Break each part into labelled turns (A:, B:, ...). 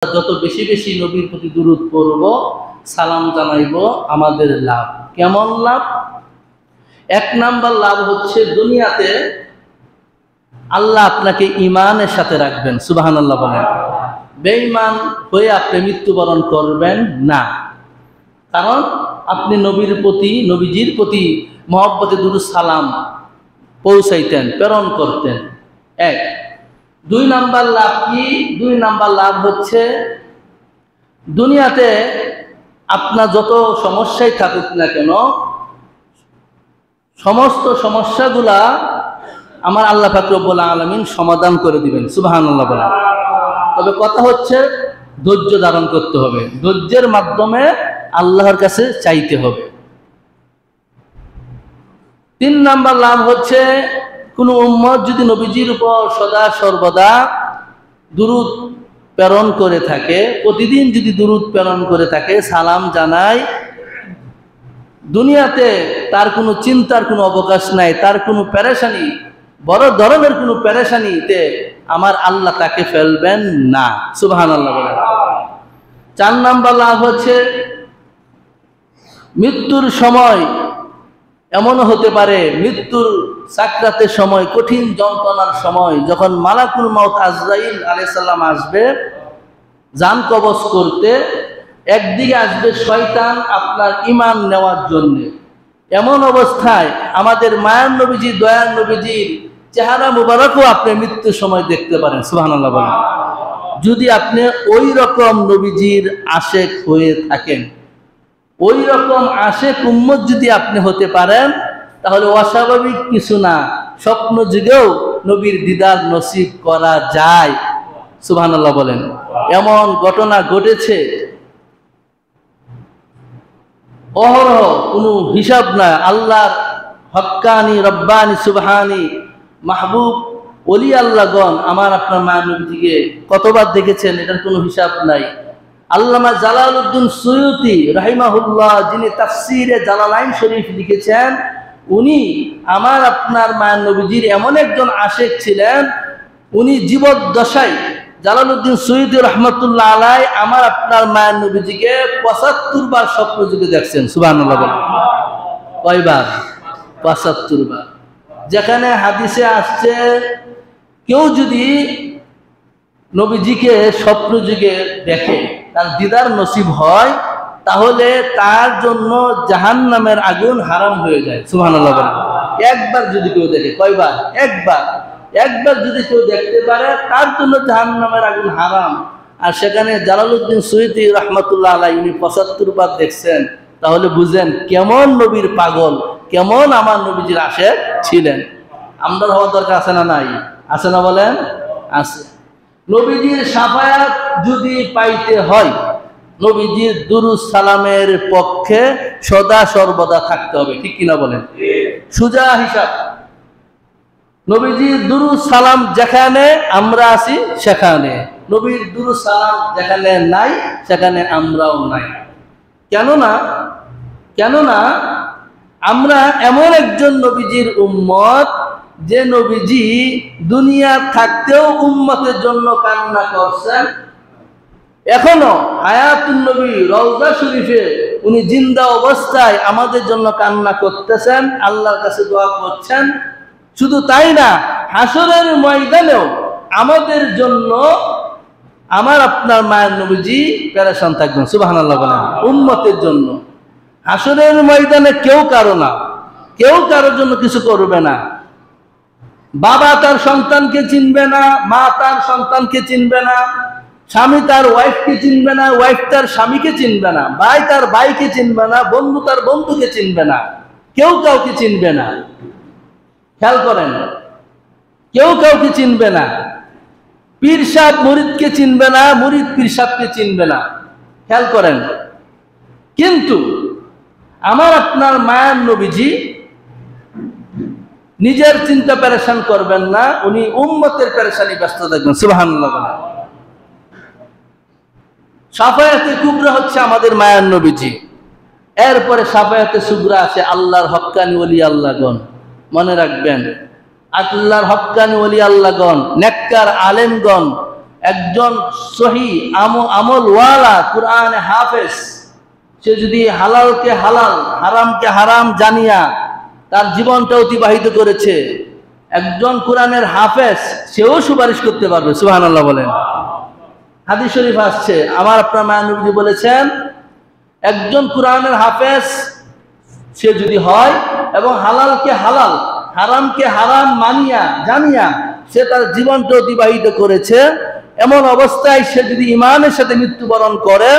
A: যত বেশি বেশি নবীর প্রতি দুরূদ পড়ব, সালাম জানাইব, আমাদের লাভ। কেমন লাভ? এক নাম্বার লাভ হচ্ছে দুনিয়াতে আল্লাহ আপনাকে ঈমানের সাথে রাখবেন। সুবহানাল্লাহ বলেন। বেঈমান হয়ে আপনি মৃত্যুবরণ করবেন না, কারণ আপনি নবীজির প্রতি মহব্বতে দুরূদ সালাম পৌঁছাইতেন, প্রেরণ করতেন। এক। দুই নাম্বার লাভ কি? দুই নাম্বার লাভ হচ্ছে দুনিয়াতে আপনার যত সমস্যাই থাকুক না কেন, সমস্ত সমস্যাগুলা আমার আল্লাহ পাক রব্বুল আলামিন সমাধান করে দিবেন। সুবহানাল্লাহ বলেন। তবে কথা হচ্ছে ধৈর্য ধারণ করতে হবে, ধৈর্যের মাধ্যমে আল্লাহর কাছে চাইতে হবে। তিন নাম্বার লাভ হচ্ছে কোন উম্মত যদি নবীজির উপর সদা সর্বদা দুরূদ প্রেরণ করে থাকে, প্রতিদিন যদি দুরূদ প্রেরণ করে থাকে, সালাম জানায়, দুনিয়াতে তার কোনো চিন্তার কোনো অবকাশ নাই, তার কোনো পেরেশানি, বড় ধরনের কোনো পেরেশানিতে আমার আল্লাহ তাকে ফেলবেন না। সুবহানাল্লাহ বলেন। চার নাম্বার লাভ হচ্ছে মৃত্যুর সময় এমনও হতে পারে, মৃত্যুর সাকরাতের সময়, কঠিন যন্ত্রণার সময়, যখন মালাকুল মাউত আজরাইল আলাইহিস সালাম আসবে জান কবজ করতে, একদিকে আসবে শয়তান আপনার ঈমান নেওয়ার জন্য। এমন অবস্থায় আমাদের মায়ার নবীজি, দয়ার নবীজির চেহারা মুবারকও আপনি মৃত্যুর সময় দেখতে পারেন। সুবহানাল্লাহ বলেন। যদি আপনি ওই রকম নবীজির আশেক হয়ে থাকেন, ওই রকম আশেক উম্মত যদি আপনি হতে পারেন, তাহলে অস্বাভাবিক কিছু না, স্বপ্ন যুগেও নবীর দিদার নসিব করা যায়। সুবহানাল্লাহ বলেন। এমন ঘটনা ঘটেছে অহরহ, কোনো হিসাব না। আল্লাহর হক্কানি রব্বানি সুবহানি মাহবুব ওলি আল্লাহগণ আমার আপনার মায়ের নবীজিকে কতবার দেখেছেন, এটার কোনো হিসাব নাই। আল্লামা জালালউদ্দিন সুয়ুতি রাহিমাহুল্লাহ, যিনি তাফসিরে জালালাইন শরীফ লিখেছেন, উনি আমার আপনার মায়ের নবীজির এমন একজন আশেক ছিলেন, উনি জীবদ্দশায় জালালউদ্দিন সুয়ুতি রহমতুল্লাহ আলাই আমার আপনার মায়ের নবীজিকে ৭৫ বার স্বপ্ন যুগে দেখছেন। সুবহানাল্লাহ বলেন। কয়বার? ৭৫ বার। যেখানে হাদিসে আসছে কেউ যদি নবীজিকে স্বপ্ন যুগে দেখে, তার দিদার নসিব হয়, তাহলে তার জন্য জাহান্নামের আগুন হারাম হয়ে যায়। সুবহানাল্লাহ বলেন। একবার যদি কেউ দেখে, কয়বার? একবার। একবার যদি কেউ দেখতে পারে, তার জন্য জাহান্নামের আগুন হারাম। আর সেখানে জালালউদ্দিন সুয়ুতি রহমতুল্লাহ আলাইহি উনি ৭৫ বার দেখছেন, তাহলে বুঝেন কেমন নবীর পাগল, কেমন আমার নবীজির আশেক ছিলেন। আমরা হওয়ার দরকার আছে না নাই? আছে না বলেন? আছে। নবীজির শাফায়াত যদি পাইতে হয়, নবীজির দুরূদ সালামের পক্ষে সদা সর্বদা থাকতে হবে। ঠিক কিনা বলেন? সুজা হিসাব। নবীজির দুরূদ সালাম যেখানে আমরা আছি সেখানে, নবীর দুরূদ সালাম যেখানে নাই সেখানে আমরাও নাই। কেননা আমরা এমন একজন নবীজির উম্মত, যে নবীজি দুনিয়া থাকতেও উম্মতের জন্য কান্না করছেন। এখনো হায়াতুন নবী রওজা শরীফে উনি জিন্দা অবস্থায় আমাদের জন্য কান্না করতেছেন, আল্লাহর কাছে দোয়া করছেন। শুধু তাই না, হাসরের ময়দানেও আমাদের জন্য আমার আপনার মায়ের নবীজি পেরেশান থাকবেন। সুবহানাল্লাহ বলেন। উম্মতের জন্য হাসরের ময়দানে কেউ কারোর জন্য কিছু করবে না। বাবা তার সন্তানকে চিনবে না, মা তার সন্তানকে চিনবে না, স্বামী তার ওয়াইফকে চিনবে না, ওয়াইফ তার স্বামীকে চিনবে না, ভাই তার ভাইকে চিনবে না, বন্ধু তার বন্ধুকে চিনবে না, কেউ কাউকে চিনবে না। খেয়াল করেন, কেউ কাউকে চিনবে না। পীর সাহেব মুরিদকে চিনবে না, মুরিদ পীর সাহেবকে চিনবে না। খেয়াল করেন। কিন্তু আমার আপনার মায়ের নবীজি নিজের চিন্তা পেরেশান করবেন না, উনি উম্মতের পেরেশানি ব্যস্ত থাকবেন। সুবহানাল্লাহ বলেন। শাফায়াতে কুবরা হচ্ছে আমাদের মায়ের নবীজি। এরপরে শাফায়াতে সুগরা আছে আল্লাহর হক্কানি ওলি আল্লাহগণ। মনে রাখবেন, আল্লাহর হক্কানি ওলি আল্লাহগণ, নেককার আলেমগণ একজন সহি আমলওয়ালা কুরআনে হাফেজ, সে যদি হালালকে হালাল হারামকে হারাম জানিয়া তার জীবনটা অতিবাহিত করেছে, একজন কোরআনের হাফেজ সেও সুপারিশ করতে পারবে। সুবহানাল্লাহ বলেন। হাদিস শরীফ আসছে, আমার আপনার মায়া নবীজি বলেছেন, একজন কোরআনের হাফেজ সে যদি হয় এবং হালালকে হালাল হারামকে হারাম মানিয়া জানিয়া সে তার জীবনটা অতিবাহিত করেছে, এমন অবস্থায় সে যদি ঈমানের সাথে মৃত্যুবরণ করে,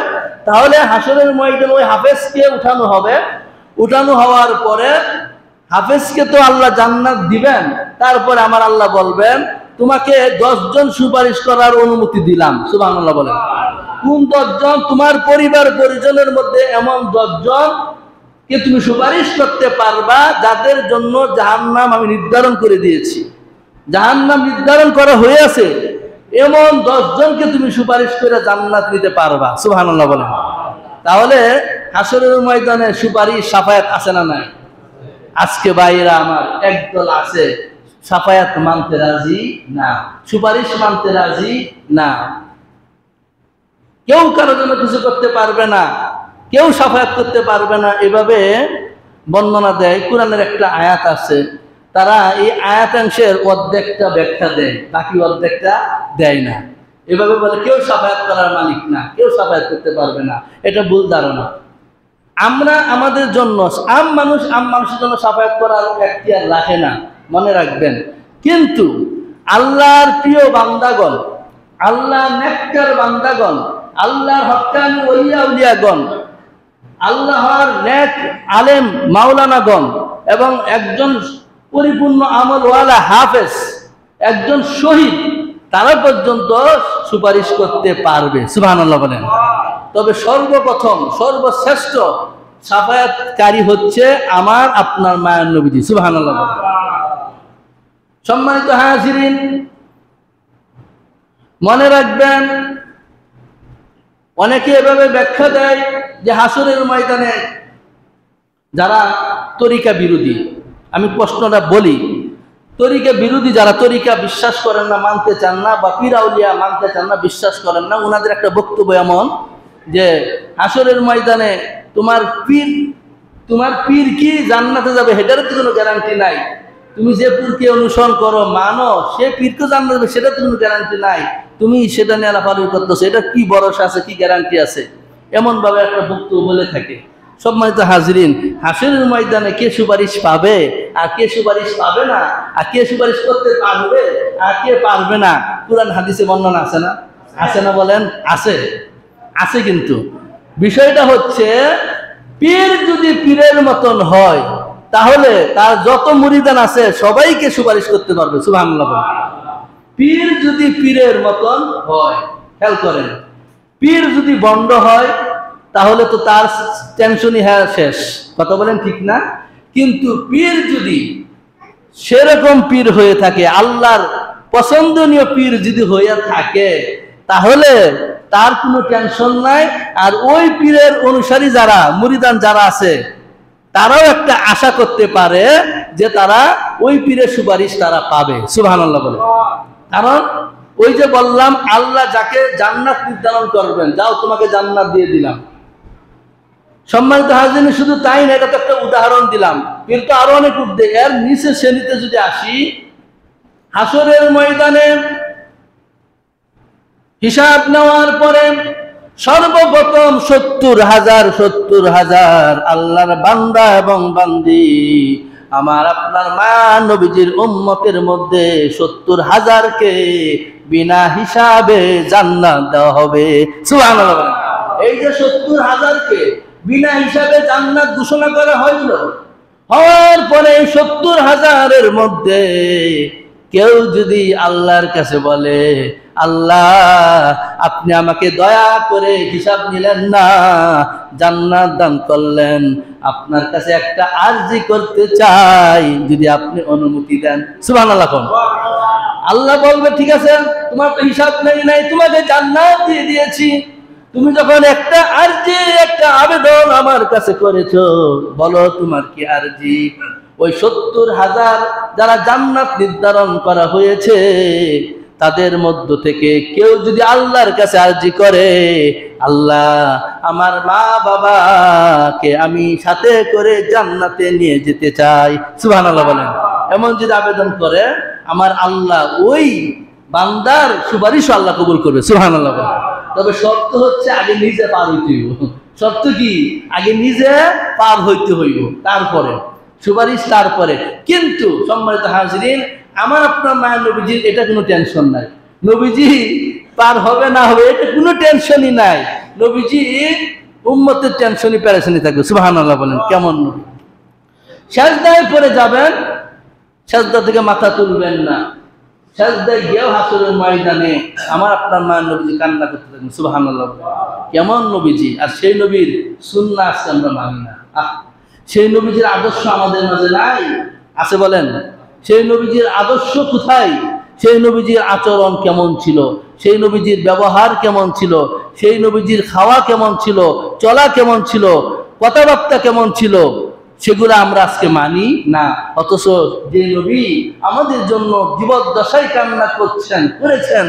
A: তাহলে হাসরের ময়দানে ওই হাফেজকে উঠানো হবে। উঠানো হওয়ার পরে হাফেজকে তো আল্লাহ জান্নাত দিবেন, তারপরে আমার আল্লাহ বলবেন তোমাকে 10 জন সুপারিশ করার অনুমতি দিলাম। সুবহানাল্লাহ বলেন। কোন 10 জন? তোমার পরিবার পরিজনের মধ্যে এমন 10 জন কে তুমি সুপারিশ করতে পারবা যাদের জন্য জাহান্নাম আমি নির্ধারণ করে দিয়েছি। জাহান্নাম নির্ধারণ করা হয়ে আছে, এমন 10 জনকে তুমি সুপারিশ করে জান্নাত নিতে পারবা। সুবহানাল্লাহ বলেন। তাহলে হাসরের ময়দানে সুপারিশ শাফায়াত আছে না নাই? আজকে ভাইরা আমার একদল আছে শাফায়াত মানতে রাজি না, সুপারিশ মানতে রাজি না। কেউ কারোর জন্য কিছু করতে পারবে না, কেউ শাফায়াত করতে পারবে না, এভাবে বর্ণনা দেয়। কোরআনের একটা আয়াত আছে, তারা এই আয়াতাংশের অর্ধেকটা ব্যাখ্যা দেয়, বাকি অর্ধেকটা দেয় না। এভাবে বলে কেউ শাফায়াত করার মালিক না, কেউ শাফায়াত করতে পারবে না। এটা ভুল ধারণা। আমরা আমাদের জন্য আম মানুষের জন্য শাফায়াত করার এখতিয়ার রাখে না, মনে রাখবেন। কিন্তু আল্লাহর প্রিয় বান্দাগণ, আল্লাহর নেককার বান্দাগণ, আল্লাহর হক্কানি ওলিয়া উলিয়াগণ, আল্লাহর নেক আলেম মাওলানাগণ এবং একজন পরিপূর্ণ আমলওয়ালা হাফেজ, একজন শহীদ, তারা পর্যন্ত সুপারিশ করতে পারবে। সুবহানাল্লাহ বলেন। তবে সর্বপ্রথম সর্বশ্রেষ্ঠ শাফায়াতকারী হচ্ছে আমার আপনার মায়ার নবীজি। সুবহানাল্লাহ বলেন। সম্মানিত হাজিরিন, মনে রাখবেন, অনেকে এভাবে ব্যাখ্যা দেয় যে হাসরের ময়দানে যারা তরিকা বিরোধী, আমি প্রশ্নটা বলি, তরিকা বিরোধী যারা তরিকা বিশ্বাস করেন না, মানতে চান না, বা পীর আউলিয়া মানতে চান না, বিশ্বাস করেন না, ওনাদের একটা বক্তব্য এমন যে হাসরের ময়দানে তোমার পীর কি জান্নাতে যাবে সেটারও তো কোনো গ্যারান্টি নাই। তুমি যে পীরকে অনুসরণ করো মানো, সে পীর তো জান্নাতে যাবে সেটা তো কোনো গ্যারান্টি নাই। তুমি সেটা নিয়ে আলাপালি করতেছো, এটা কি ভরসা আছে, কি গ্যারান্টি আছে? এমন ভাবে একটা বক্তব্য বলে থাকে। সম্মানিত হাজরিন, হাসরের ময়দানে কে সুপারিশ পাবে আর কে সুপারিশ পাবে না, আর কে সুপারিশ করতে পারবে আর কে পারবে না, কুরআন হাদিসে বর্ণনা আছে না? আছে না বলেন? আছে, আছে। কিন্তু বিষয়টা হচ্ছে, পীর যদি পীরের মতন হয় তাহলে তার যত মুরিদান আছে সবাইকে সুপারিশ করতে পারবে। সুবহানাল্লাহ। পীর যদি পীরের মতন হয়, খেয়াল করেন, পীর যদি বন্ড হয় তাহলে তো তার টেনশনই শেষ। কথা বলেন, ঠিক না? কিন্তু পীর যদি সেরকম পীর হয়ে থাকে, আল্লাহর পছন্দনীয় পীর যদি হয়ে থাকে, তাহলে তার কোনো টেনশন নাই। আর ওই পীরের অনুসারী যারা মুরিদান যারা আছে তারাও একটা আশা করতে পারে যে তারা ওই পীরের সুপারিশ তারা পাবে। সুবহানাল্লাহ বলে। কারণ ওই যে বললাম, আল্লাহ যাকে জান্নাত নির্ধারণ করবেন, যাও তোমাকে জান্নাত দিয়ে দিলাম। সম্মানিত হাজিরিন, শুধু তাই না, এটা তো একটা উদাহরণ দিলাম, কিন্তু আরো অনেক উঠবে। এর নিচে শ্রেণীতে যদি আসি, হাসরের ময়দানে হিসাব নেওয়ার পরে সর্বপ্রথম 70,000 আল্লাহর বান্দা এবং বান্দি, আমার আপনার মায়া নবীজির উম্মতের মধ্যে 70,000কে বিনা হিসাবে জান্নাত দেওয়া হবে। সুবহানাল্লাহ। এই যে 70,000কে বিনা হিসাবে জান্নাত ঘোষণা করা হইল, হওয়ার পরে 70,000-এর মধ্যে কেউ যদি আল্লাহর কাছে বলে, আল্লাহ আপনি আমাকে দয়া করে হিসাব নিলেন না, জান্নাত দান করলেন, আপনার কাছে একটা আরজি করতে চাই, যদি আপনি অনুমতি দেন। সুবহানাল্লাহ। আল্লাহ বলবে, ঠিক আছে, তোমার তো হিসাব নাই, তোমাকে জান্নাত দিয়ে দিয়েছি, তুমি যখন একটা আরজি, একটা আবেদন আমার কাছে করেছো, বলো তোমার কি আরজি? ওই 70,000 যারা জান্নাত নির্ধারণ করা হয়েছে তাদের মধ্য থেকে কেউ যদি আল্লাহর কাছে আরজি করে, আল্লাহ আমার মা বাবাকে আমি সাথে করে জান্নাতে নিয়ে যেতে চাই, সুবহানাল্লাহ বলেন, এমন যদি আবেদন করে, আমার আল্লাহ ওই বান্দার সুপারিশ আল্লাহ কবুল করবে, সুবহানাল্লাহ বলেন। তবে শর্ত হচ্ছে আগে নিজে পার হইতে হইব। শর্ত কি? আগে নিজে পার হইতে হইব, তারপরে সুপারিশ, তারপরে। কিন্তু সম্মানিত হাজিরিন, আমার আপনার মায়ের নবীজির এটা কোনো টেনশন নাই। নবীজি পার হবে না হবে এটা কোনো টেনশনই নাই। নবীজি উম্মতের টেনশনই পেরেশানি থাকবে, সুবহানাল্লাহ বলেন। কেমন নবী? সাজদায় পড়ে যাবেন, সাজদা থেকে মাথা তুলবেন না, সাজদায় গিয়েও হাসরের ময়দানে আমার আপনার মায়ের নবীজি কান্না করতে থাকবেন, সুবহানাল্লাহ। কেমন নবীজি! আর সেই নবীর সুন্নাহ আছে আমরা মানি না। সেই নবীজির আদর্শ আমাদের মাঝে নাই, আছে বলেন? সেই নবীজির আদর্শ কোথায়? সেই নবীজির আচরণ কেমন ছিল, সেই নবীজির ব্যবহার কেমন ছিল, সেই নবীজির খাওয়া কেমন ছিল, চলা কেমন ছিল, কথাবার্তা কেমন ছিল, সেগুলো আমরা আজকে মানি না। অথচ যে নবী আমাদের জন্য জীবদ্দশায় কান্না করেছেন,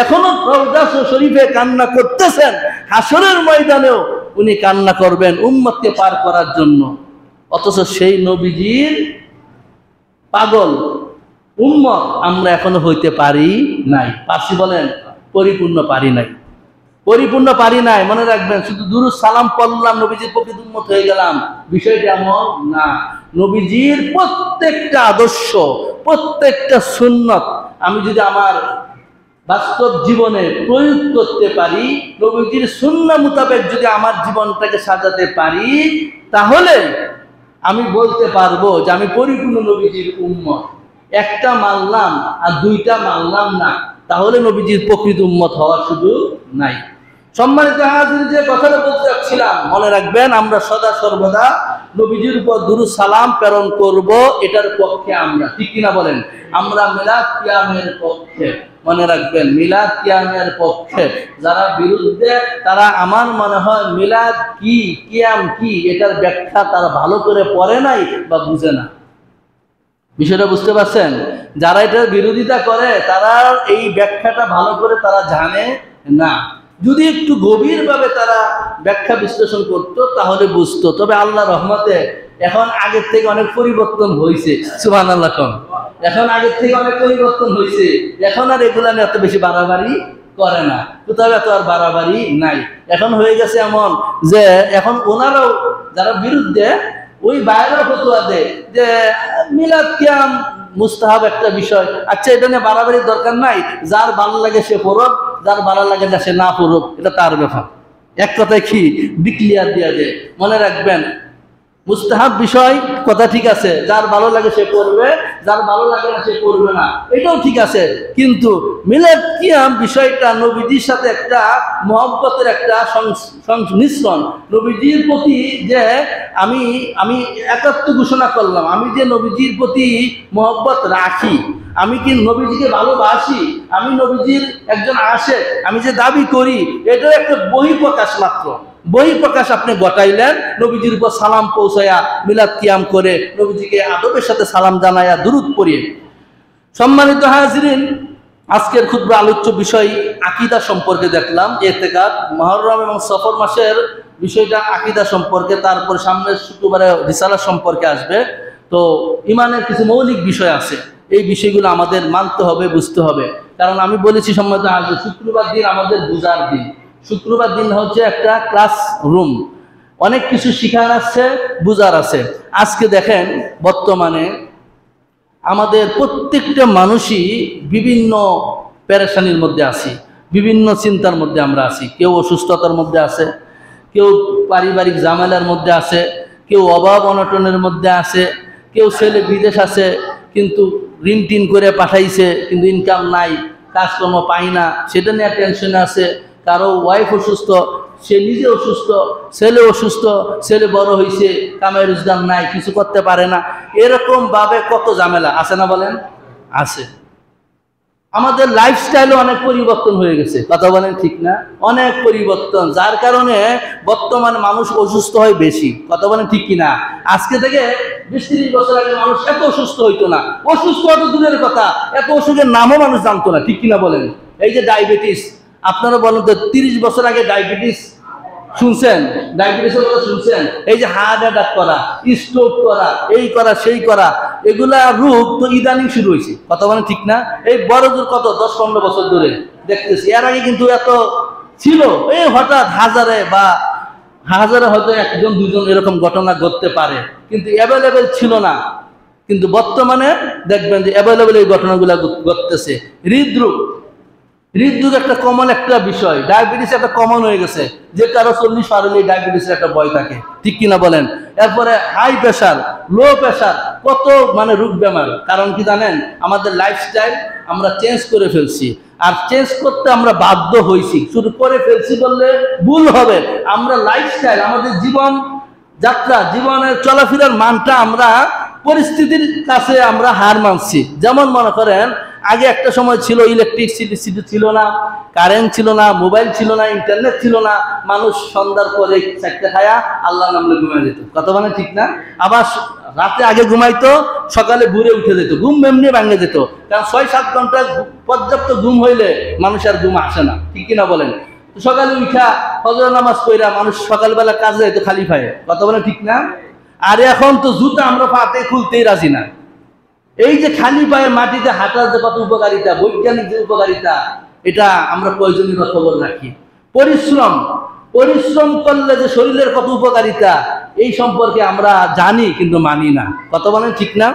A: এখনো রওজা শরীফে কান্না করতেছেন, হাসরের ময়দানেও উনি কান্না করবেন উম্মতকে পার করার জন্য। অথচ সেই নবীজির পাগল উম্মত আমরা এখনো হইতে পারি নাই। পারছি বলেন? পরিপূর্ণ পারি নাই, পরিপূর্ণ পারি নাই। মনে রাখবেন, শুধু দুরূদ সালাম পড়লাম, নবীজির প্রকৃত উম্মত হয়ে গেলাম, বিষয়টা এমন না। নবীজির প্রত্যেকটা আদর্শ, প্রত্যেকটা সুন্নত আমি যদি আমার বাস্তব জীবনে প্রয়োগ করতে পারি, নবীজির সুন্নাহ মোতাবেক যদি আমার জীবনটাকে সাজাতে পারি, তাহলে আমি বলতে পারবো যে আমি পরিপূর্ণ নবীজির উম্মত। একটা মানলাম আর দুইটা মানলাম না, তাহলে নবীজির প্রকৃত উম্মত হওয়ার সুযোগ নাই। সম্মানিত হাজির, যে কথাটা বলতে চাচ্ছিলাম, মনে রাখবেন, আমরা সদা সর্বদা নবীজির উপর দুরূদ সালাম প্রেরণ করব, এটার পক্ষে আমরা, ঠিক কিনা বলেন? আমরা মিলাদ কিয়ামের পক্ষে, মনে রাখবেন, মিলাদ কিয়ামের পক্ষে। যারা বিরুদ্ধে, তারা আমার মনে হয় মিলাদ কি, কিয়াম কি, এটার ব্যাখ্যা তারা ভালো করে পড়ে নাই বা বুঝে না। বিষয়টা বুঝতে পারছেন? যারা এটার বিরোধিতা করে, তারা এই ব্যাখ্যাটা ভালো করে তারা জানে না। যদি একটু গভীরভাবে তারা ব্যাখ্যা বিশ্লেষণ করতো, তাহলে বুঝতো। তবে আল্লাহ রহমতে এখন আগের থেকে অনেক পরিবর্তন হয়েছে, সুবহানাল্লাহ। এখন আগের থেকে অনেক পরিবর্তন হয়েছে। এখন আর এগুলা নিয়ে এত বেশি বাড়াবাড়ি করে না, কোথাও এত আর বাড়াবাড়ি নাই। এখন হয়ে গেছে এমন যে এখন ওনারাও, যারা বিরুদ্ধে, ওই বাইরেও ফতোয়া দেয় যে মিলাদ কিয়াম মুস্তাহাব একটা বিষয়, আচ্ছা এটা নিয়ে বাড়াবাড়ির দরকার নাই, যার ভালো লাগে সে পড়ুক, যার ভালো লাগে না সে না পড়ুক, এটা তার ব্যাপার। এক কথায় কি ডিক্লিয়ার দিয়া দেয়। মনে রাখবেন, মুস্তাহাব বিষয় কথা ঠিক আছে, যার ভালো লাগে সে করবে, যার ভালো লাগে না সে করবে না, এটাও ঠিক আছে। কিন্তু মিলাদ কিয়াম বিষয়টা নবীজির সাথে একটা মহব্বতের একটা সংমিশ্রণ। নবীজির প্রতি যে আমি একাত্ম ঘোষণা করলাম, আমি যে নবীজির প্রতি মহব্বত রাখি, আমি কি নবীজিকে ভালোবাসি, আমি নবীজির একজন আশেক, আমি যে দাবি করি, এটাও একটা বহিঃপ্রকাশ মাত্র। বহিঃপ্রকাশ আপনি ঘটাইলেন নবীজির উপর সালাম পৌঁছায়া, মিলাদ কিয়াম করে, নবীজিকে আদবের সাথে সালাম জানায়া, দুরূদ পড়িয়ে। সম্মানিত হাজিরিন, আজকের খুতবা আলোচ্য বিষয় আকীদা সম্পর্কে দেখলাম, ইতিকাদ, মুহররম এবং সফর মাসের বিষয়টা আকীদা সম্পর্কে। তারপর সামনের শুক্রবারে রিসালা সম্পর্কে আসবে। তো ইমানের কিছু মৌলিক বিষয় আছে, এই বিষয়গুলো আমাদের মানতে হবে, বুঝতে হবে। কারণ আমি বলেছি সম্মানিত হাজির, শুক্রবার দিন আমাদের বুঝার দিন। শুক্রবার দিন হচ্ছে একটা ক্লাস রুম, অনেক কিছু শিখার আছে, বুঝার আছে। আজকে দেখেন, বর্তমানে আমাদের প্রত্যেকটা মানুষই বিভিন্ন পেরেশানির মধ্যে আছি, বিভিন্ন চিন্তার মধ্যে আমরা আছি। কেউ অসুস্থতার মধ্যে আছে, কেউ পারিবারিক ঝামেলার মধ্যে আছে, কেউ অভাব অনটনের মধ্যে আছে, কেউ ছেলে বিদেশ আছে কিন্তু ঋণ টিন করে পাঠাইছে, কিন্তু ইনকাম নাই, কাজকর্ম পাই না, সেটা নিয়ে টেনশনে আছে। কারো ওয়াইফ অসুস্থ, সে নিজে অসুস্থ, ছেলে অসুস্থ, ছেলে বড় হয়েছে, কামাই রোজগার নাই, কিছু করতে পারে না। এরকম ভাবে কত ঝামেলা আছে না বলেন? আছে। আমাদের লাইফস্টাইলে অনেক পরিবর্তন হয়ে গেছে, কথা বলেন ঠিক না? অনেক পরিবর্তন, যার কারণে বর্তমানে মানুষ অসুস্থ হয় বেশি, কথা বলেন ঠিক কিনা? আজকে থেকে 20-30 বছর আগে মানুষ এত অসুস্থ হইতো না, অসুস্থ হত দূরের কথা, এত অসুখের নামও মানুষ জানতো না, ঠিক কিনা বলেন? এই যে ডায়াবেটিস, আপনারা বলেন তো 30 বছর আগে ডায়াবেটিস শুনছেন? ডায়াবেটিসের কথা শুনছেন? এই যে হার্ট অ্যাটাক করা, স্ট্রোক করা, এই করা সেই করা, এগুলা রোগ তো ইদানিং শুরু হয়েছে, কথা বলেন ঠিক না? এই বড় দূর কত 10-15 বছর ধরে দেখতেছি, এর আগে কিন্তু এত ছিল, এই হঠাৎ হাজারে হয়তো 1-2 জন এরকম ঘটনা ঘটতে পারে, কিন্তু অ্যাভেলেবেল ছিল না। কিন্তু বর্তমানে দেখবেন যে অ্যাভেলেবেল এই ঘটনাগুলো ঘটতেছে। হৃদরোগ একটা কমন একটা বিষয়, ডায়াবেটিস একটা কমন হয়ে গেছে, যে কারো 40 পার হলে ডায়াবেটিসের একটা ভয় থাকে, ঠিক কিনা বলেন? এরপরে হাই প্রেশার, লো প্রেশার, কত মানে রোগ বেমার। কারণ কি জানেন? আমাদের লাইফস্টাইল আমরা চেঞ্জ করে ফেলছি, আর চেঞ্জ করতে আমরা বাধ্য হয়েছি। শুধু করে ফেলছি বললে ভুল হবে, আমরা লাইফস্টাইল, আমাদের জীবন যাত্রা, জীবনের চলাফেরার মানটা আমরা পরিস্থিতির কাছে আমরা হার মানছি। যেমন মনে করেন, আগে একটা সময় ছিল ইলেকট্রিসিটি ছিল না, কারেন্ট ছিল না, মোবাইল ছিল না, ইন্টারনেট ছিল না, মানুষ সন্ধ্যার পরে চারটে খায়া আল্লাহ নামলে ঘুমায় যেত, কথা মানে ঠিক না? আবার রাতে আগে ঘুমাইতো, সকালে ভোরে উঠে যেত, ঘুম এমনি ভাঙে যেত, কারণ 6-7 ঘন্টা পর্যাপ্ত ঘুম হইলে মানুষের ঘুম আসে না, ঠিক কিনা বলেন? সকালে উঠা ফজর নামাজ পড়া মানুষ সকালবেলা কাজে যেত খালি পায়ে, কথা বলে ঠিক না? আর এখন তো জুতা আমরা পাতে খুলতেই রাজি না। এই যে খালি পায়ে মাটিতে হাঁটার যে কত উপকারিতা, বৈজ্ঞানিক যে উপকারিতা, এটা আমরা প্রয়োজনীয় খবর রাখি। পরিশ্রম করলে যে শরীরের কত উপকারিতা, এই সম্পর্কে আমরা জানি কিন্তু মানি না, কথা বলেন ঠিক না?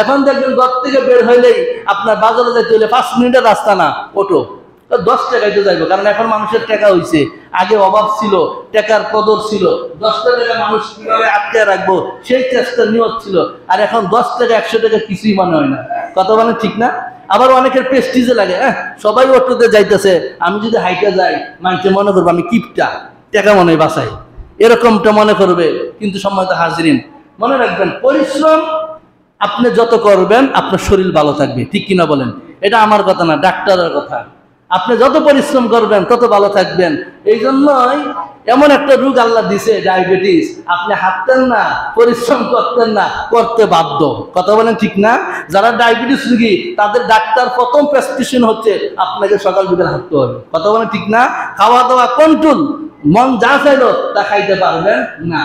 A: এখন দেখবেন ঘর থেকে বের হইলেই আপনার বাজারে যেতে হলে 5 মিনিটের রাস্তা না, অটো 10 টাকায় তো যাইবো, কারণ এখন মানুষের টাকা হয়েছে, আগে অভাব ছিল, টাকার কদর ছিল, 10 টাকা মানুষ কিভাবে আটকে রাখবো সেই চেষ্টা নিয়ত ছিল, আর এখন 10 টাকা 100 টাকা কিছুই মনে হয় না, কথা বলেন ঠিক না? আবার অনেকের প্রেস্টিজে লাগে, সবাই অটোতে যাইতেছে, আমি যদি হাইটে যাই মানুষে মনে করবো আমি কিপটা, টাকা মনে হয় বাঁচাই, এরকমটা মনে করবে। কিন্তু সম্মানিত হাজরিন, মনে রাখবেন, পরিশ্রম আপনি যত করবেন আপনার শরীর ভালো থাকবে, ঠিক কিনা বলেন? এটা আমার কথা না, ডাক্তারের কথা। আপনি যত পরিশ্রম করবেন তত ভালো থাকবেন। এই জন্যই এমন একটা রোগ আল্লাহ দিছে, ডায়াবেটিস। আপনি হাঁটতেন না, পরিশ্রম করতেন না, করতে বাধ্য, কথা বলেন ঠিক না? যারা ডায়াবেটিস রোগী তাদের ডাক্তার প্রথম প্রেসক্রিপশন হচ্ছে আপনাকে সকাল বিকাল হাঁটতে হবে, কথা বলেন ঠিক না? খাওয়া দাওয়া কন্ট্রোল, মন যা চাইলো তা খাইতে পারবেন না।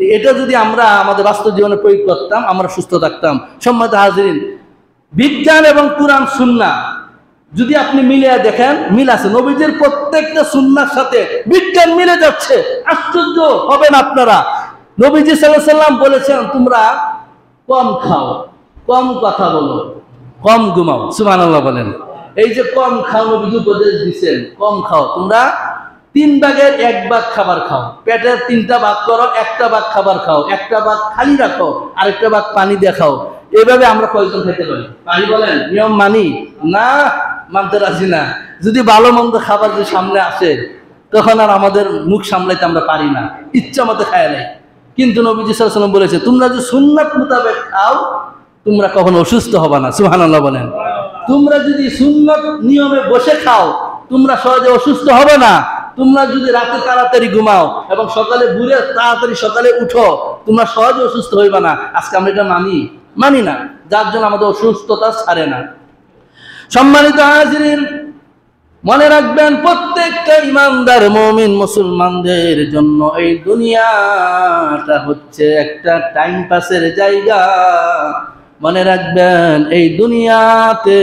A: এটা যদি আমরা আমাদের বাস্তব জীবনে প্রয়োগ করতাম, আমরা সুস্থ থাকতাম। সম্মানিত হাজরিন, বিজ্ঞান এবং কুরআন সুন্নাহ যদি আপনি মিলিয়ে দেখেন, মিল আছে। নবীদের প্রত্যেকটা সুন্নাহর সাথে বিজ্ঞান মিলে যাচ্ছে, আশ্চর্য হবেন আপনারা। নবীজি সাল্লাল্লাহু আলাইহি সাল্লাম বলেছেন, তোমরা কম খাও, কম কথা বলো, কম ঘুমাও, সুবহানাল্লাহ বলেন। এই যে কম খাও, নবীজি উপদেশ দিচ্ছেন, কম খাও, তোমরা 3 ভাগের 1 ভাগ খাবার খাও, পেটের 3টা ভাগ করো, 1টা ভাগ খাবার খাও, 1টা ভাগ খালি রাখো, আরেকটা ভাগ পানি দিয়ে খাও। এভাবে আমরা কয়জন খেতে পারি? পারি বলেন? নিয়ম মানি না, মানতে রাজি না। যদি ভালো মন্দ খাবার যদি সামনে আসে, তখন আর আমাদের মুখ সামলাইতে আমরা পারি না, ইচ্ছা মতো খায় নাই। কিন্তু নবীজি সাল্লাল্লাহু আলাইহি ওয়াসাল্লাম বলেছে, তোমরা যদি সুন্নাত মোতাবেক খাও, তোমরা কখনো অসুস্থ হবে না, সুবহানাল্লাহ বলেন। তোমরা যদি সুন্নাত নিয়মে বসে খাও, তোমরা সহজে অসুস্থ হবে না। তোমরা যদি রাতে তাড়াতাড়ি ঘুমাও এবং সকালে ঘুরে তাড়াতাড়ি সকালে উঠো, তোমরা সহজে অসুস্থ হইবে না। আজকে আমরা এটা মানি না, যার জন্য আমাদের অসুস্থতা ছাড়ে না। সম্মানিত হাজিরিন, মনে রাখবেন, প্রত্যেকটা ইমানদার মুমিন মুসলমানদের জন্য এই দুনিয়াটা হচ্ছে একটা টাইম পাসের জায়গা। মনে রাখবেন, এই দুনিয়াতে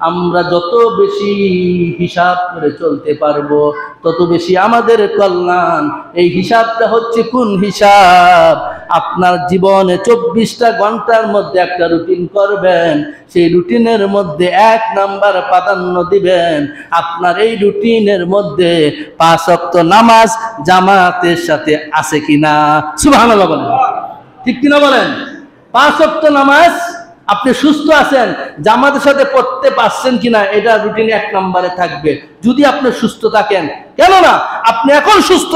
A: আমরা যত বেশি হিসাব করে চলতে পারবো তত বেশি আমাদের কল্যাণ। এই হিসাবটা হচ্ছে কোন হিসাব? আপনার জীবনে 24টা ঘন্টার মধ্যে একটা রুটিন করবেন, সেই রুটিনের মধ্যে 1 নাম্বার প্রাধান্য দিবেন। আপনার এই রুটিনের মধ্যে 5 ওয়াক্ত নামাজ জামাতের সাথে আছে কিনা, সুবহানাল্লাহ বলেন, ঠিক কিনা বলেন? 5 ওয়াক্ত নামাজ আপনি সুস্থ আছেন, জামাতের সাথে পড়তে পারছেন কিনা, এটা রুটিনে 1 নম্বরে থাকবে যদি আপনি সুস্থ থাকেন। কেননা আপনি এখন সুস্থ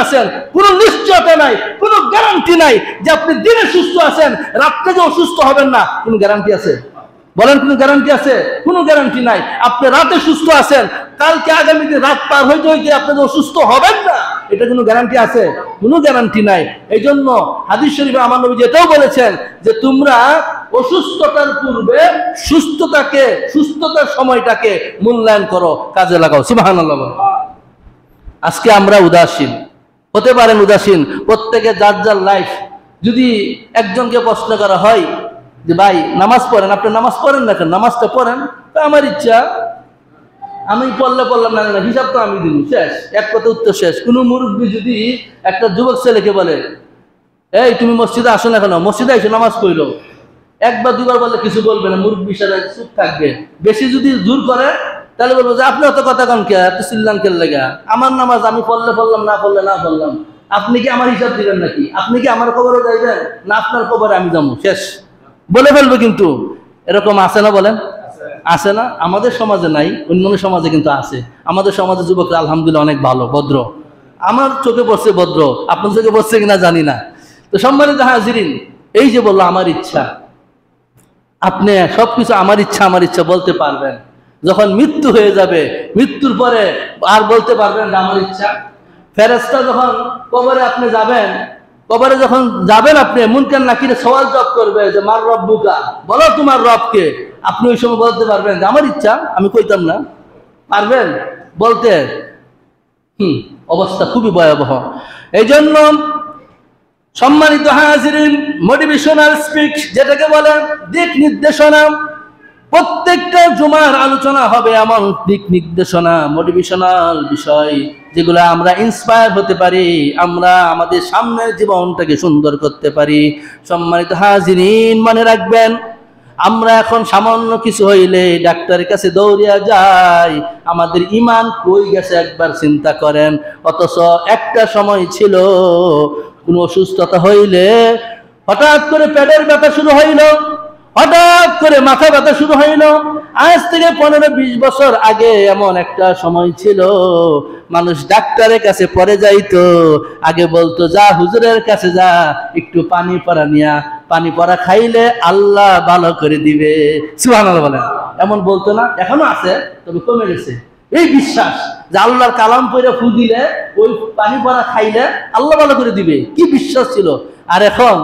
A: আছেন, কোনো নিশ্চয়তা নাই, কোনো গ্যারান্টি নাই যে আপনি দিনে সুস্থ আছেন, রাত্রে যে অসুস্থ হবেন না, কোনো গ্যারান্টি আছে? বলেন কোনো গ্যারান্টি আছে? কোনো গ্যারান্টি নাই। আপনি রাতে সুস্থ আছেন, কালকে আগামীতে রাত পার হইতে হইতে আপনি অসুস্থ হবেন না, এটা কোনো গ্যারান্টি আছে? কোনো গ্যারান্টি নাই। এই জন্য হাদিস শরীফে আমার নবী এটাও বলেছেন যে তোমরা অসুস্থতার পূর্বে সুস্থতার সময়টাকে মূল্যায়ন করো, কাজে লাগাও। সুবহানাল্লাহ। আজকে আমরা উদাসীন হতে পারেন, উদাসীন প্রত্যেকে যার যার লাইফ। যদি একজনকে প্রশ্ন করা হয় যে ভাই নামাজ পড়েন, আপনি নামাজ পড়েন না কেন? নামাজটা পড়েন, তা আমার ইচ্ছা, আমি পড়লাম না, হিসাব তো আমি দিব, শেষ, এক কথা উত্তর শেষ। কোনো মুরব্বী যদি একটা যুবক ছেলেকে বলে এই তুমি মসজিদে আসো না কেন, মসজিদে এসে নামাজ পড়লো, একবার দুবার বললে কিছু বলবে না, মুরব্বী সাথে চুপ থাকবে। বেশি যদি জোর করে তাহলে বলবো যে আপনি অত কথা কন কে, এত চিল্লান কে লেগা, আমার নামাজ আমি পড়লে পড়লাম, না পড়লে না পড়লাম, আপনি কি আমার হিসাব দিবেন নাকি? আপনি কি আমার কবরে যাইবেন না আপনার কবরে আমি যাবো, শেষ বলে ফেলবে। কিন্তু এরকম আছে না বলেন? আছে না? আমাদের সমাজে নাই, অন্যান্য সমাজে কিন্তু আছে। আমাদের সমাজে যুবকরা আলহামদুলিল্লাহ অনেক ভালো, ভদ্র। আমার চোখে পড়ছে ভদ্র, আপনার চোখে পড়ছে কিনা জানি না। তো সম্মানিত হাজিরিন, এই যে বললো আমার ইচ্ছা, আপনি সবকিছু আমার ইচ্ছা বলতে পারবেন। যখন মৃত্যু হয়ে যাবে, মৃত্যুর পরে আর বলতে পারবেন না আমার ইচ্ছা? ফেরেশতা যখন কবরে আপনি যাবেন, কবরে যখন যাবেন আপনি, মুনকার নাকিরে সওয়াল জবাব করবে যে মার রব্বুকা, বলো তোমার রবকে। আপনি ওই সময় বলতে পারবেন যে আমার ইচ্ছা, আমি কইতাম না? পারবেন বলতে? অবস্থা খুবই ভয়াবহ। এই জন্য সম্মানিত হাজিরিন, মোটিভেশনাল স্পিচ যেটাকে বলেন, দিক নির্দেশনা, প্রত্যেকটা জুমার আলোচনা হবে এমন দিক নির্দেশনা, মোটিভেশনাল বিষয়, যেগুলো আমরা ইন্সপায়ার হতে পারি, আমরা আমাদের সামনের জীবনটাকে সুন্দর করতে পারি। সম্মানিত হাজিরিন, মনে রাখবেন, আমরা এখন সামান্য কিছু হইলে ডাক্তারের কাছে দৌড়িয়া যাই, আমাদের ঈমান কই গেছে একবার চিন্তা করেন। অথচ একটা সময় ছিল, কোনো অসুস্থতা হইলে হঠাৎ করে পেটের ব্যথা শুরু হইল, হঠাৎ করে মাথা ব্যথা শুরু হইল। আজ থেকে 15-20 বছর আগে এমন একটা সময় ছিল, মানুষ ডাক্তারের কাছে পরে যাইতো, আগে বলতো যা হুজুরের কাছে যা, একটু পানি পড়া নিয়া, পানি পড়া খাইলে আল্লাহ ভালো করে দিবে। সুবহানাল্লাহ বলেন। এমন বলতো না? এখনো আছে, তবে কমে গেছে। এই বিশ্বাস যে আল্লাহর কালাম পড়ে ফু দিলে, ওই পানি পড়া খাইলে আল্লাহ ভালো করে দিবে, কি বিশ্বাস ছিল। আর এখন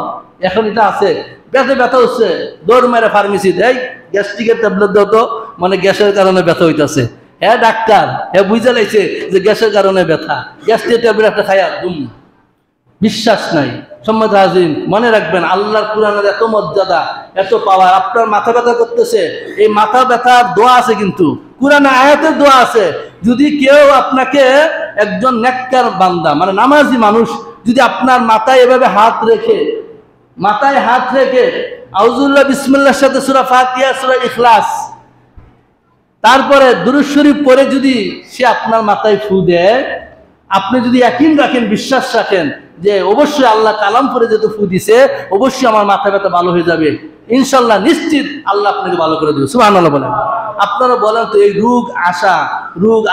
A: এটা আছে, পেটে ব্যথা হচ্ছে, দৌড় মেরে ফার্মেসি দেয়, গ্যাস্ট্রিকের ট্যাবলেট দাও তো, মানে গ্যাসের কারণে ব্যথা হইতেছে। হ্যাঁ ডাক্তার, হ্যাঁ বুঝে লাইছে যে গ্যাসের কারণে ব্যথা, গ্যাস্ট্রিকের ট্যাবলেট একটা খায়া দুম। বিশ্বাস নাই। সম্মানিত হাজিরিন, মনে রাখবেন, আল্লাহর কুরআনের এত মর্যাদা, এত পাওয়ার। আপনার মাথা ব্যথা করতেছে, এই মাথা ব্যথার দোয়া আছে, কিন্তু কুরআনে আয়াতের দোয়া আছে। যদি কেউ আপনাকে, একজন নেককার বান্দা, মানে নামাজি মানুষ, যদি আপনার মাথায় এভাবে হাত রেখে, আউযুবিল্লাহ বিসমিল্লাহর সাথে সূরা ফাতিহা, সূরা ইখলাস, তারপরে দুরূদ শরীফ পড়ে যদি সে আপনার মাথায় ফু দেয়, আপনি যদি ইয়াকিন রাখেন, বিশ্বাস রাখেন যে অবশ্যই আল্লাহ কালাম পড়ে যেহেতু ফু দিছে, অবশ্যই আমার মাথা ব্যথা ভালো হয়ে যাবে, ইনশাআল্লাহ নিশ্চিত আল্লাহ আপনাকে ভালো করে দেবে। সুবহানাল্লাহ বলেন। আপনারা বলেন তো, এই রোগ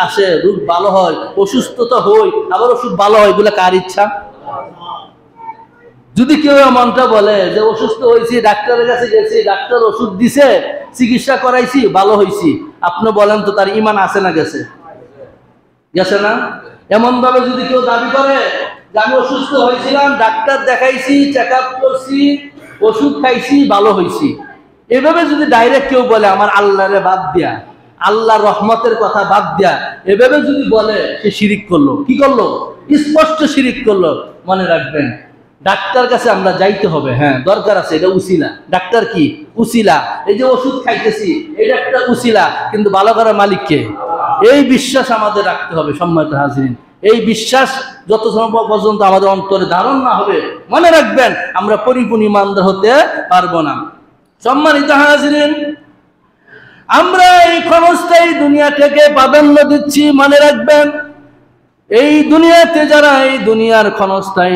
A: আসে, রোগ ভালো হয়, অসুস্থতা হয়, আবার ওষুধ ভালো হয়, এগুলো কার ইচ্ছা? যদি কেউ এমনটা বলে যে অসুস্থ হয়েছি, ডাক্তারের কাছে গেছি, ডাক্তার ওষুধ দিছে, চিকিৎসা করাইছি, ভালো হয়েছি, আপনি বলেন তো তার ঈমান আছে না গেছে? গেছে না? এমন ভাবে যদি কেউ দাবি করে যে আমি অসুস্থ হয়েছিলাম, ডাক্তার দেখাইছি, চেক আপ করছি, ওষুধ খাইছি, ভালো হয়েছি, এভাবে যদি ডাইরেক্ট কেউ বলে, আমার আল্লাহরে বাদ দিয়া, আল্লাহর রহমতের কথা বাদ দিয়া, এভাবে যদি বলে, সে শিরিক করলো। কি করলো? স্পষ্ট শিরিক করলো। মনে রাখবেন, ডাক্তার কাছে আমরা যাইতে হবে, হ্যাঁ দরকার আছে, এটা উসিলা। ডাক্তার কি? উসিলা। এই যে ওষুধ খাইতেছি, এটা একটা উসিলা, কিন্তু ভালো করার মালিক কে? এই বিশ্বাস আমাদের রাখতে হবে। সম্মানিত হাজিরিন, এই বিশ্বাস যত সম্ভব পর্যন্ত আমাদের অন্তরে ধারণ না হবে, মনে রাখবেন, আমরা পরিপূর্ণ ঈমানদার হতে পারবো না। সম্মানিত হাজিরিন, আমরা এই ক্ষণস্থায়ী দুনিয়া থেকে প্রাধান্য দিচ্ছি। মনে রাখবেন, এই দুনিয়াতে যারা এই দুনিয়ার ক্ষণস্থায়ী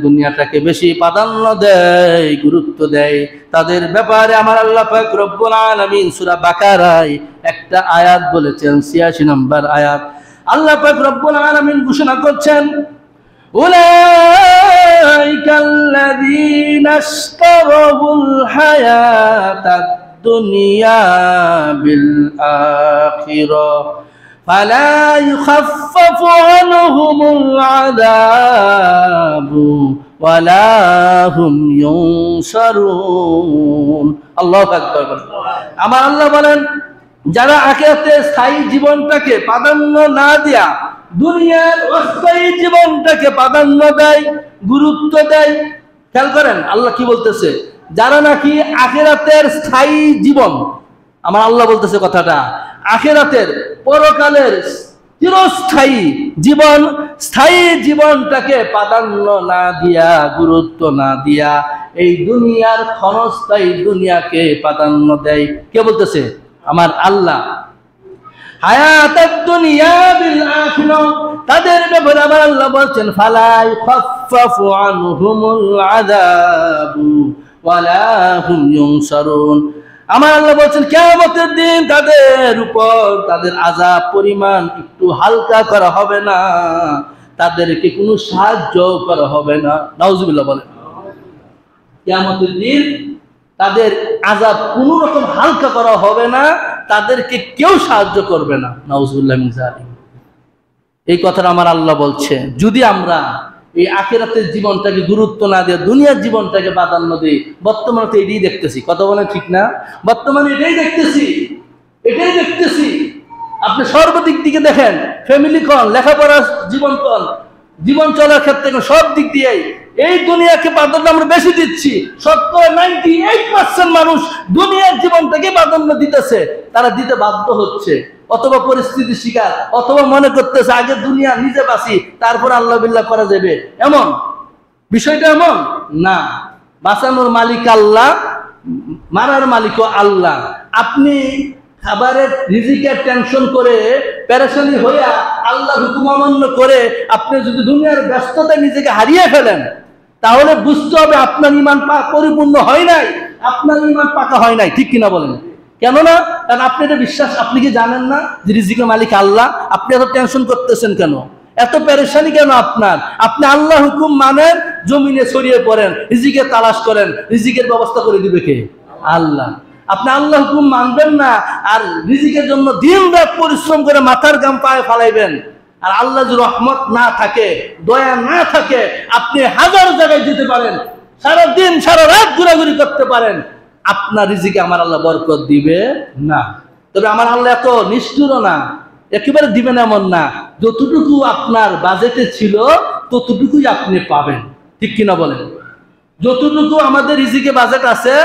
A: দুনিয়াটাকে বেশি প্রাধান্য দেয়, গুরুত্ব দেয়, তাদের ব্যাপারে আমার আল্লাহ পাক রব্বুল আলামিন সূরা বাকারায় একটা আয়াত বলেছেন, ৮৬ নম্বর আয়াত। আল্লাহ পাক রব্বুল আলামিন ঘোষণা করছেন, উলাইকাল্লাযীনা ইশতারাউল হায়াতাদ الدنيا بالآخرة فلا يخفف عنهم العذاب ولا هم ينصرون الله أكبر আমার আল্লাহ বলেন যারা আখিরাতে স্থায়ী জীবনটাকে প্রাধান্য না দিয়া দুনিয়ার অস্থায়ী জীবনটাকে প্রাধান্য দেয়, গুরুত্ব দেয়, খেয়াল করেন আল্লাহ কি বলতেছে, যারা নাকি আখিরাতের স্থায়ী জীবন, আমার আল্লাহ বলতেছে কথাটা, আখিরাতের পরকালের চিরস্থায়ী জীবন, স্থায়ী জীবনটাকে প্রাধান্য না দিয়া, গুরুত্ব না দিয়া এই দুনিয়ার ক্ষণস্থায়ী দুনিয়াকে প্রাধান্য দেয়। কে বলতেছে? আমার আল্লাহ। হায়াতুদ দুনিয়া বিল আখিরা, তাদের ব্যাপারে আমার আল্লাহ বলছেন ফালা ইখাফফাফু আনহুমুল আযাবু ওয়ালা হুম ইউনসারুন। আমার আল্লাহ বলছেন কিয়ামতের দিন তাদের উপর তাদের আযাব পরিমাণ একটু হালকা করা হবে না, তাদেরকে কোনো সাহায্য করা হবে না। নাউজুবিল্লাহ বলেন। কিয়ামতের দিন তাদের আযাব কোনো রকম হালকা করা হবে না, তাদেরকে কেউ সাহায্য করবে না। নাউজুবিল্লাহ মিন যালিক। এই কথাটা আমার আল্লাহ বলছে। যদি আমরা এই আখিরাতের জীবনটাকে গুরুত্ব না দিয়ে দুনিয়ার জীবনটাকে প্রাধান্য দিই, বর্তমানে তো এটাই দেখতেছি, কথা বলেন ঠিক না? বর্তমানে এটাই দেখতেছি। আপনি সর্বদিক দিকে দেখেন, ফ্যামিলি কন, লেখাপড়া জীবন কন, জীবন চলার ক্ষেত্রে সব দিক দিয়ে এই দুনিয়াকে প্রাধান্য আমরা বেশি দিচ্ছি। 98% মানুষ দুনিয়ার জীবনটাকে প্রাধান্য দিতেছে, তারা দিতে বাধ্য হচ্ছে, অথবা পরিস্থিতি শিকার, অথবা মনে করতেছে আগে দুনিয়া নিজে বাঁচি তারপর আল্লাহ বিল্লাহ করা যাবে। এমন বিষয়টা এমন না। বাঁচানোর মালিক আল্লাহ, মারার মালিকও আল্লাহ। আপনি খাবারের রিজিকের টেনশন করে পেরেশানি হইয়া আল্লাহর হুকুম অমান্য করে আপনি যদি দুনিয়ার ব্যস্ততায় নিজেকে হারিয়ে ফেলেন, তাহলে বুঝতে হবে আপনার ঈমান পরিপূর্ণ হয় নাই, আপনার ঈমান পাকা হয় নাই। ঠিক কিনা বলেন? কেননা কারণ আপনি এটা বিশ্বাস, আপনি কি জানেন না যে রিজিকের মালিক আল্লাহ? আপনি এত টেনশন করতেছেন কেন? এত পেরেশানি কেন আপনার? আপনি আল্লাহ হুকুম মানেন, জমিনে ছড়িয়ে পড়েন, রিজিকের তালাশ করেন, রিজিকের ব্যবস্থা করে দিবে কে? আল্লাহ। আপনি আল্লাহ হুকুম মানবেন না আর রিজিকের জন্য দিন রাত পরিশ্রম করে মাথার ঘাম পায়ে ফালাইবেন, আর আল্লাহ যদি রহমত না থাকে, দয়া না থাকে, আপনি হাজার জায়গায় যেতে পারেন, সারা দিন সারা রাত ঘোরাঘুরি করতে পারেন, আপনার রিজিকে আমার আল্লাহ বরকত দিবে না। তবে আমার আল্লাহ এত নিষ্ঠুরও না, একেবারে দিবেন এমন না। যতটুকু আপনার বাজেটে ছিল ততটুকুই আপনি পাবেন। ঠিক কিনা বলেন? যতটুকু আমাদের রিজিকে বাজেট আছে,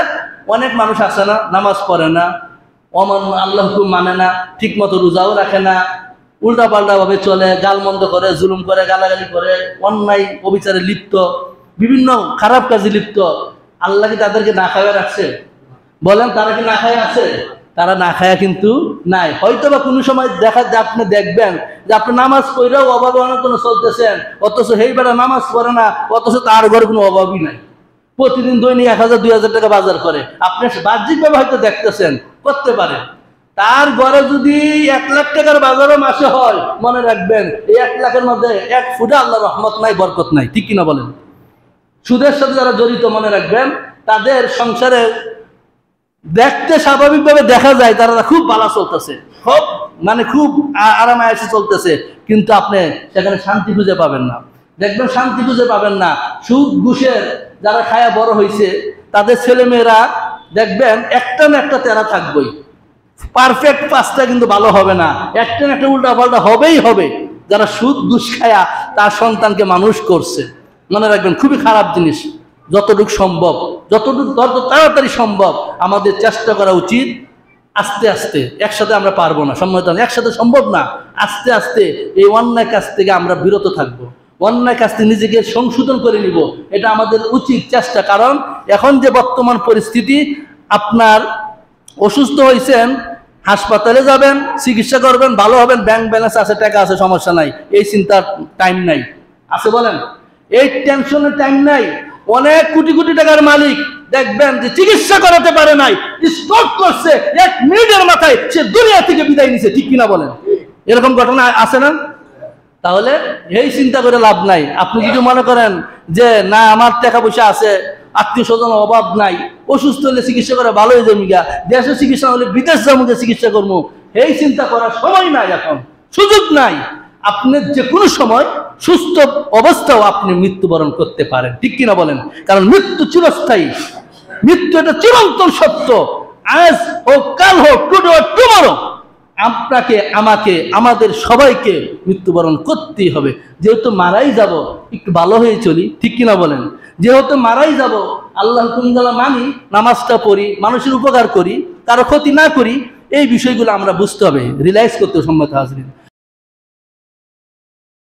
A: অনেক মানুষ আছে না, নামাজ পড়ে না, আল্লাহ হুকুম মানে না, ঠিক মতো রোজাও রাখে না, উল্টা পাল্টা ভাবে চলে, গালমন্দ করে, জুলুম করে, গালাগালি করে, অন্যায় অবিচারে লিপ্ত, বিভিন্ন খারাপ কাজে লিপ্ত। আল্লাহ কি তাদেরকে না খাওয়া রাখছে? বলেন, তারা কি না খায় আছে? তারা না খায়া কিন্তু নাই। হয়তো বা কোনো সময় আপনি দেখবেন যে আপনি নামাজ পড়েও অভাবে অনটনে চলতেছেন, অথচ সেই বেলা নামাজ পড়ে না, অথচ তার ঘরে কোনো অভাবই নাই, প্রতিদিন দৈনিক 1000-2000 টাকা বাজার করে। আপনি বাহ্যিকভাবে হয়তো দেখতেছেন, করতে পারে। তার ঘরে যদি 1 লাখ টাকার বাজারও মাসে হয়, মনে রাখবেন এই 1 লাখের মধ্যে 1 ফুটা আল্লাহর রহমত নাই, বরকত নাই। ঠিক কিনা বলেন? সুদের সাথে যারা জড়িত, মনে রাখবেন তাদের সংসারে দেখতে স্বাভাবিকভাবে দেখা যায় তারা খুব ভালো চলতেছে, খুব খুব আরামে এসে চলতেছে, কিন্তু আপনি সেখানে শান্তি খুঁজে পাবেন না। দেখবেন শান্তি খুঁজে পাবেন না। সুদ ঘুষের যারা খায়া বড় হয়েছে, তাদের ছেলেমেয়েরা দেখবেন একটা না একটা তেরা থাকবেই, পারফেক্ট পাঁচটা কিন্তু ভালো হবে না, একটা না একটা উল্টা পাল্টা হবেই হবে। যারা সুদ ঘুষ খায়া তার সন্তানকে মানুষ করছে, মনে রাখবেন খুবই খারাপ জিনিস। যতটুকু সম্ভব, যত তাড়াতাড়ি সম্ভব আমাদের চেষ্টা করা উচিত। আস্তে আস্তে, একসাথে আমরা পারবো না, সম্মত একসাথে সম্ভব না। আস্তে আস্তে এই অন্যায় কাজ থেকে আমরা বিরত থাকবো, অন্যায় কাজ থেকে নিজেকে সংশোধন করে নিব, এটা আমাদের উচিত চেষ্টা। কারণ এখন যে বর্তমান পরিস্থিতি, আপনার অসুস্থ হয়েছেন, হাসপাতালে যাবেন, চিকিৎসা করবেন, ভালো হবেন, ব্যাংক ব্যালেন্স আছে, টাকা আছে, সমস্যা নাই, এই চিন্তার টাইম নাই। আছে বলেন? এই টেনশনের টাইম নাই। অনেক কোটি কোটি টাকার মালিক দেখবেন যে চিকিৎসা করাতে পারে নাই, স্ট্রোক করছে, 1 মিনিটের মাথায় সে দুনিয়া থেকে বিদায় নিছে। ঠিক কিনা বলেন? এরকম ঘটনা আছে না? তাহলে এই চিন্তা করে লাভ নাই। আপনি যদি মনে করেন যে না আমার টাকা পয়সা আছে, আত্মীয় স্বজন অভাব নাই, অসুস্থ হলে চিকিৎসা করা ভালো হয়ে যাবে গা, দেশে চিকিৎসা হলে বিদেশ যাবো চিকিৎসা করবো, এই চিন্তা করার সময় নাই, এখন সুযোগ নাই। আপনি যে কোনো সময় সুস্থ অবস্থাও আপনি মৃত্যুবরণ করতে পারেন, ঠিক কিনা বলেন? কারণ মৃত্যু চিরস্থায়ী, মৃত্যু এটা চিরন্তন সত্য। আজ হোক, কাল হোক, টুডে হোক, টুমরো, আপনাকে, আমাকে, আমাদের সবাইকে মৃত্যুবরণ করতেই হবে। যেহেতু মারাই যাব, একটু ভালো হয়ে চলি, ঠিক কিনা বলেন? যেহেতু মারাই যাব, আল্লাহ হুকুমগুলো মানি, নামাজটা পড়ি, মানুষের উপকার করি, কারো ক্ষতি না করি, এই বিষয়গুলো আমরা বুঝতে হবে, রিয়েলাইজ করতে হবে। সম্মত হাজরিন,